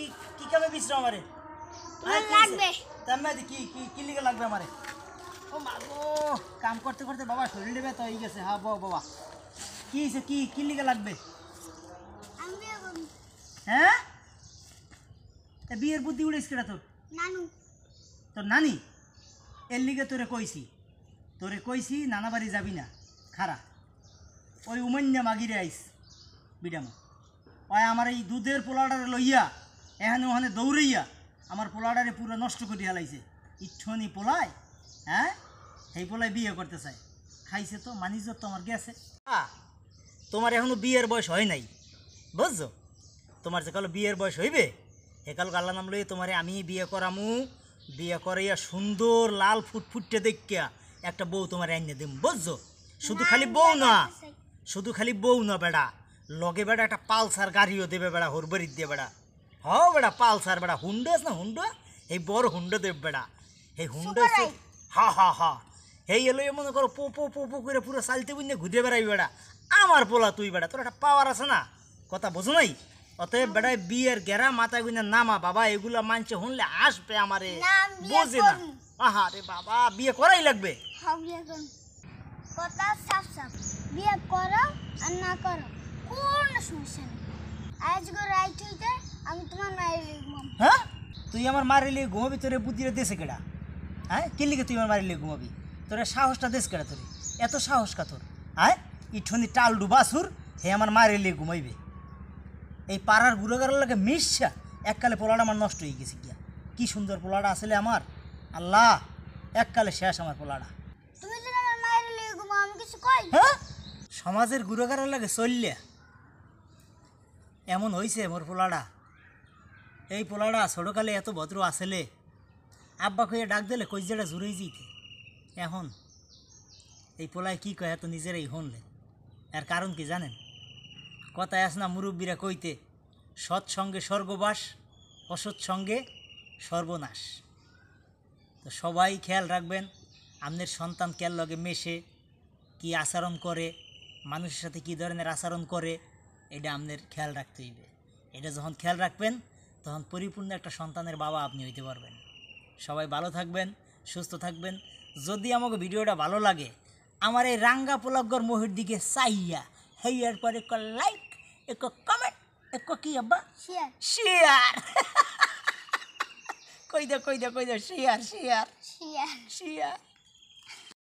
কি কি কামে বিশ্রাম আমারে লাগবে তাম্মাদি কি কি কি লিগে লাগবে আমারে ও মাগো কাম করতে করতে বাবা শরীরে ব্যথা হয়ে গেছে হ্যাঁ বাবা কি হইছে কি কি লিগে লাগবে আমি হ্যাঁ এ বিয়ের বুদ্ধি উড়েছ কেডা তোর নানু তোর নানি এর লিগে তোরে কইছি নানা বাড়ি যাবি না খারা ওই উমান্যা মাগিরে আইস বিডামা ওই আমার এই দুধের পোলাডারে লইয়া এখানে ওখানে দৌড়াইয়া আমার পোলাডারে পুরো নষ্ট করে হেলাইছে ইচ্ছনি পোলায় হ্যাঁ সেই পোলায় বিয়ে করতে চায় খাইছে তো মানিজ তো আমার গেছে তোমার এখনো বিয়ের বয়স হয় নাই বুঝছো তোমার যে কালো বিয়ের বয়স হইবে একাল আল্লাহ নাম লইয়ে তোমারে আমি বিয়ে করামু বিয়ে করাইয়া সুন্দর লাল ফুটফুটে দেখিয়া একটা বউ তোমার এনে দিম বুঝছো শুধু খালি বউ না বেড়া লগে বেড়া একটা পালসার গাড়িও দেবে বেড়া হরবাড়ি দিয়ে বেড়া হ বেড়া পালসার বেড়া হুন্ডা আছে না হুন্ডা এই বড় হুন্ডা দেব বেড়া এই হুন্ডা হা এই এলো মনে করো পো পো পো পো করে পুরো চালতে বুঝে ঘুরে বেড়াই বেড়া আমার পোলা তুই বেড়া তোর একটা পাওয়ার আছে না কথা বোঝো নাই অতএব বেড়ায় বিয়ের গেরা মাথায় গুনে নামা বাবা এগুলা মানছে শুনলে আসবে আমারে বোঝে না আহা রে বাবা বিয়ে করাই লাগবে কথা সাফ সাফ বিয়ে করো আর না করো কোনো সমস্যা নেই আজকে রাইট হইতে আমি তোমার মায়ের লিখবো হ্যাঁ তুই আমার মারিলে ঘুমাবি তোরে বুদ্ধিরে দেশে কেডা হ্যাঁ কি লিখে তুই আমার মারিলে ঘুমাবি তোরা সাহসটা দেশ কেডা তোরে এত সাহস কা তোর হ্যাঁ ইঠনি টাল ডুবাসুর হে আমার মারিলে ঘুমাইবে এই পাড়ার গুড়াগারের লাগে মিশা এককালে পোলাটা আমার নষ্ট হয়ে গেছে গিয়া কি সুন্দর পোলাটা আসলে আমার আল্লাহ এককালে শেষ আমার পোলাটা তুমি যদি আমার মায়ের লিখবো আমি কিছু কই হ্যাঁ সমাজের গুড়াগারের লাগে চললে এমন হয়েছে মোর পোলাটা এই পোলাটা ছোটকালে এত ভদ্র আসলে আব্বা কইয়া ডাক দিলে কইজাটা জুড়েই যেতে এখন এই পোলায় কি কয় এত নিজেরাই হনলে এর কারণ কি জানেন কথায় আস না মুরব্বীরা কইতে সৎসঙ্গে স্বর্গবাস অসৎসঙ্গে সর্বনাশ তো সবাই খেয়াল রাখবেন আপনার সন্তান কেয়ার লগে মেশে কি আচরণ করে মানুষের সাথে কী ধরনের আচরণ করে এটা আপনার খেয়াল রাখতে হইবে এটা যখন খেয়াল রাখবেন তখন পরিপূর্ণ একটা সন্তানের বাবা আপনি হইতে পারবেন সবাই ভালো থাকবেন সুস্থ থাকবেন যদি আমাকে ভিডিওটা ভালো লাগে আমার এই রাঙ্গা পোলাগর মহির দিকে চাইয়া হেয়ার পরে এক লাইক এক কমেন্ট এক কি আব্বা শেয়ার কই দে শেয়ার